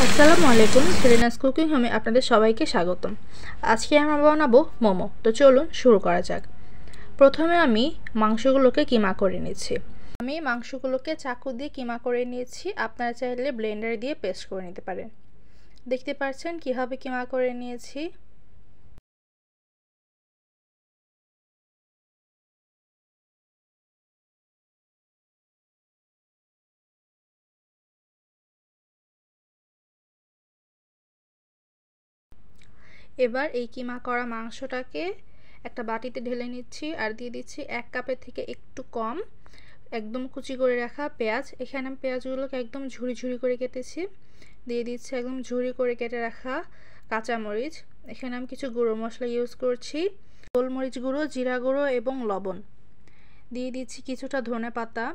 আসসালামু আলাইকুম, সেরেনাস কুকিং হোমে আপনাদের সবাইকে স্বাগতম। আজকে আমরা বানাবো মোমো। তো চলুন শুরু করা যাক। প্রথমে আমি মাংসগুলোকে কিমা করে নিচ্ছি। আমি মাংসগুলোকে চাকু দিয়ে কিমা করে নিয়েছি। আপনারা চাইলে ব্লেন্ডার দিয়ে পেস্ট করে নিতে পারেন। দেখতে পাচ্ছেন কিভাবে কিমা করে নিয়েছি। এবার এই কিমা করা মাংসটাকে একটা বাটিতে ঢেলে নিচ্ছি আর দিয়ে দিচ্ছি 1 কাপের থেকে একটু কম একদম কুচি করে রাখা পেঁয়াজ। এখানে আমি পেঁয়াজগুলোকে একদম ঝুরি ঝুরি করে কেটেছি। দিয়ে দিচ্ছি একদম ঝুরি করে কেটে রাখা কাঁচামরিচ। এখানে আমি কিছু গুঁড়ো মশলা ইউজ করছি, গোলমরিচ গুঁড়ো, জিরা গুঁড়ো এবং লবণ। দিয়ে দিচ্ছি কিছুটা ধনেপাতা,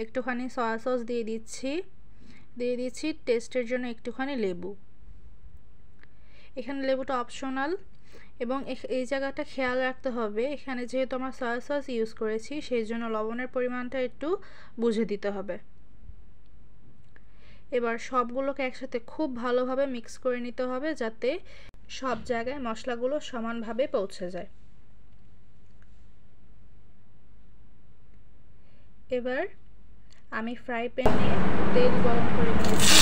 একটুখানি সয়া সস দিয়ে দিচ্ছি টেস্টের জন্য একটুখানি লেবু। এখানে লেবুটা অপশনাল এবং এই জায়গাটা খেয়াল রাখতে হবে, এখানে যেহেতু আমরা সয়া সস ইউজ করেছি সেই জন্য লবণের পরিমাণটা একটু বুঝে দিতে হবে। এবার সবগুলোকে একসাথে খুব ভালোভাবে মিক্স করে নিতে হবে যাতে সব জায়গায় মশলাগুলো সমানভাবে পৌঁছে যায়। এবার আমি ফ্রাই প্যানে তেল গরম করে নিয়েছি।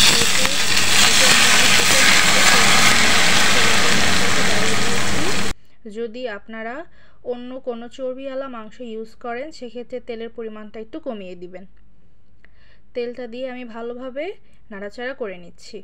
যদি আপনারা অন্য কোনো চর্বিওয়ালা মাংস ইউজ করেন সেক্ষেত্রে তেলের পরিমাণটা একটু কমিয়ে দিবেন। তেলটা দিয়ে আমি ভালোভাবে নাড়াচাড়া করে নিচ্ছি।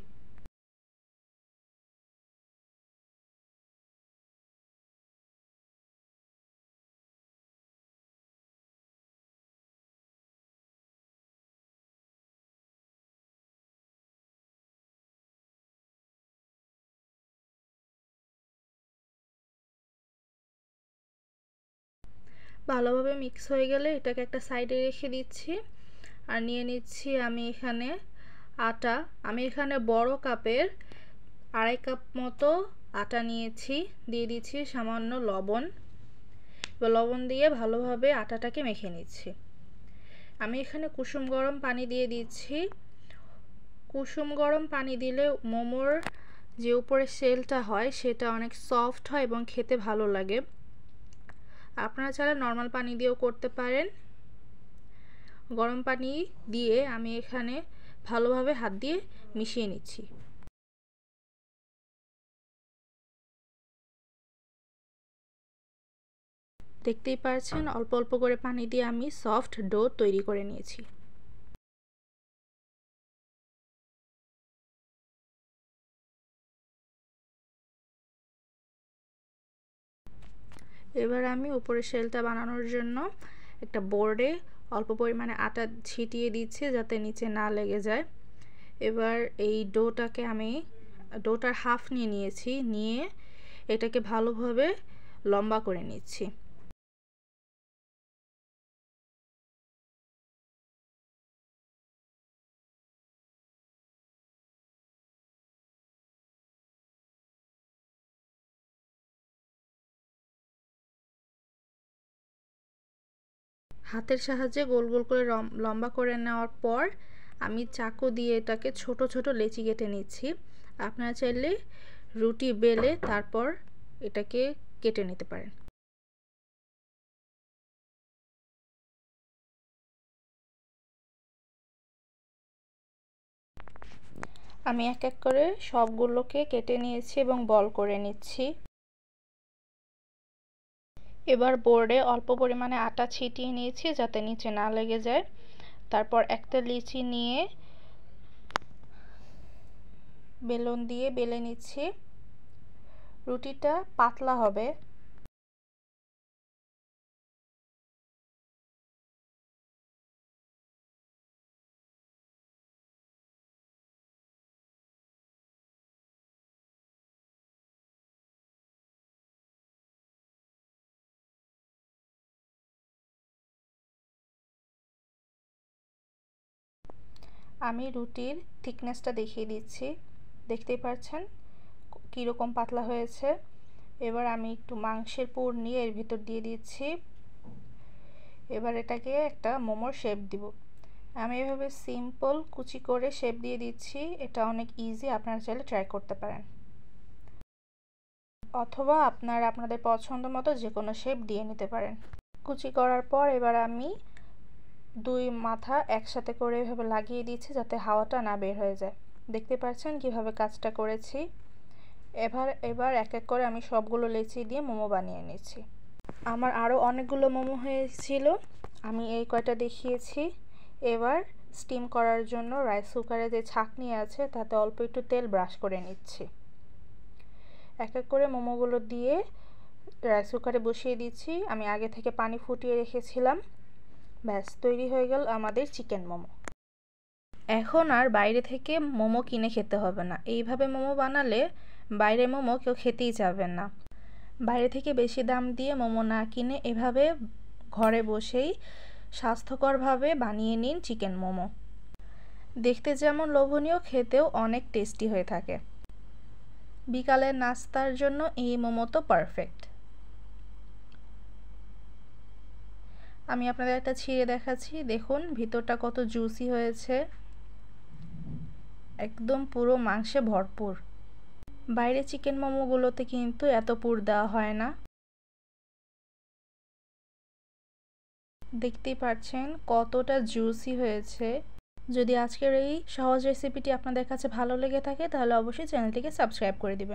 ভালোভাবে মিক্স হয়ে গেলে এটাকে একটা সাইডে রেখে দিচ্ছি আর নিয়ে নিচ্ছি আমি এখানে আটা। আমি এখানে বড় কাপের 2.5 কাপ মতো আটা নিয়েছি। দিয়ে দিচ্ছি সামান্য লবণ। লবণ দিয়ে ভালোভাবে আটাটাকে মেখে নিচ্ছি। আমি এখানে কুসুম গরম পানি দিয়ে দিচ্ছি। কুসুম গরম পানি দিলে মোমোর যে উপরে শেলটা হয় সেটা অনেক সফট হয় এবং খেতে ভালো লাগে। আপনারা চাইলে নর্মাল পানি দিয়েও করতে পারেন। গরম পানি দিয়ে আমি এখানে ভালোভাবে হাত দিয়ে মিশিয়ে নিচ্ছি। দেখতেই পাচ্ছেন অল্প অল্প করে পানি দিয়ে আমি সফট ডো তৈরি করে নিয়েছি। এবার আমি উপরের শেলটা বানানোর জন্য একটা বোর্ডে অল্প পরিমাণে আটা ছিটিয়ে দিচ্ছি যাতে নিচে না লেগে যায়। এবার এই ডোটার হাফ নিয়েছি, নিয়ে এটাকে ভালোভাবে লম্বা করে নিচ্ছি। হাতের সাহায্যে গোল গোল করে লম্বা করে নেওয়ার পর আমি চাকু দিয়ে এটাকে ছোট ছোট লেচি কেটে নিচ্ছি। আপনারা চাইলে রুটি বেলে তারপর এটাকে কেটে নিতে পারেন। আমি এক এক করে সবগুলোকে কেটে নিয়েছি এবং বল করে নিচ্ছি। এবার বোর্ডে অল্প পরিমাণে আটা ছিটিয়ে নিয়েছি যাতে নিচে না লেগে যায়। তারপর একটা লিচি নিয়ে বেলুন দিয়ে বেলে নিচ্ছি। রুটিটা পাতলা হবে। আমি রুটির থিকনেসটা দেখিয়ে দিচ্ছি। দেখতেই পাচ্ছেন কীরকম পাতলা হয়েছে। এবার আমি একটু মাংসের পুর নিয়ে এর ভিতর দিয়ে দিচ্ছি। এবার এটাকে একটা মোমোর শেপ দিব। আমি এভাবে সিম্পল কুচি করে শেপ দিয়ে দিচ্ছি। এটা অনেক ইজি, আপনারা চাইলে ট্রাই করতে পারেন, অথবা আপনারা আপনাদের পছন্দ মতো যে কোনো শেপ দিয়ে নিতে পারেন। কুচি করার পর এবার আমি দুই মাথা একসাথে করে এভাবে লাগিয়ে দিচ্ছি যাতে হাওয়াটা না বের হয়ে যায়। দেখতে পাচ্ছেন কিভাবে কাজটা করেছি। এবার এক এক করে আমি সবগুলো লেচি দিয়ে মোমো বানিয়ে নিচ্ছি। আমার আরও অনেকগুলো মোমো হয়েছিল, আমি এই কয়টা দেখিয়েছি। এবার স্টিম করার জন্য রাইস কুকারে যে ছাঁকনি আছে তাতে অল্প একটু তেল ব্রাশ করে নিচ্ছি। এক এক করে মোমোগুলো দিয়ে রাইস কুকারে বসিয়ে দিচ্ছি। আমি আগে থেকে পানি ফুটিয়ে রেখেছিলাম। ব্যাস, তৈরি হয়ে গেল আমাদের চিকেন মোমো। এখন আর বাইরে থেকে মোমো কিনে খেতে হবে না। এইভাবে মোমো বানালে বাইরে মোমো কেউ খেতেই চাবেন না। বাইরে থেকে বেশি দাম দিয়ে মোমো না কিনে এভাবে ঘরে বসেই স্বাস্থ্যকরভাবে বানিয়ে নিন চিকেন মোমো। দেখতে যেমন লোভনীয়, খেতেও অনেক টেস্টি হয়ে থাকে। বিকালের নাস্তার জন্য এই মোমো তো পারফেক্ট। আমি আপনাদের একটা ছিঁড়ে দেখাচ্ছি, দেখুন ভিতরটা কত জুসি হয়েছে, একদম পুরো মাংসে ভরপুর। বাইরে চিকেন মোমোগুলোতে কিন্তু এত পুর দেওয়া হয় না। দেখতেই পাচ্ছেন কতটা জুসি হয়েছে। যদি আজকের এই সহজ রেসিপিটি আপনাদের কাছে ভালো লেগে থাকে তাহলে অবশ্যই চ্যানেলটিকে সাবস্ক্রাইব করে দিবেন।